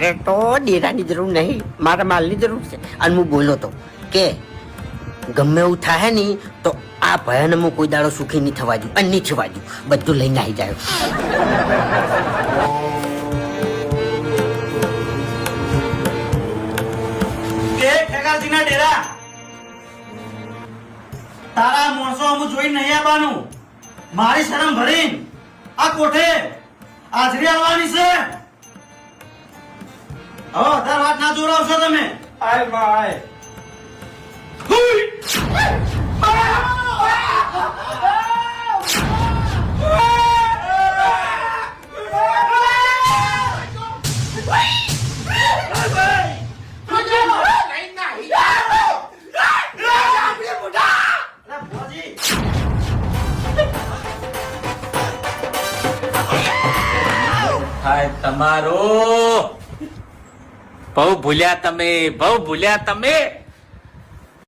મારે તો ડેરાની જરૂર નહીં, મારા માલની જરૂર છે. અને હું બોલો તો કે ગમે એવું થાય ને તો આ ભયાને હું કોઈ દાડો સુખી નહીં થવા દઉં અને નહીં થવા દઉં, બધું લઈને આવી જાય. ઠેકાજીના ડેરા તારા માણસો અમુક જોઈ નહીં આવવાનું. મારી શરમ ભરીને આ કોઠે હાજરી આવવાની છે. હવે વધારે વાત ના જોરાવશો તમે. આય માં આય. તમારો બહુ ભૂલ્યા તમે, બહુ ભૂલ્યા તમે.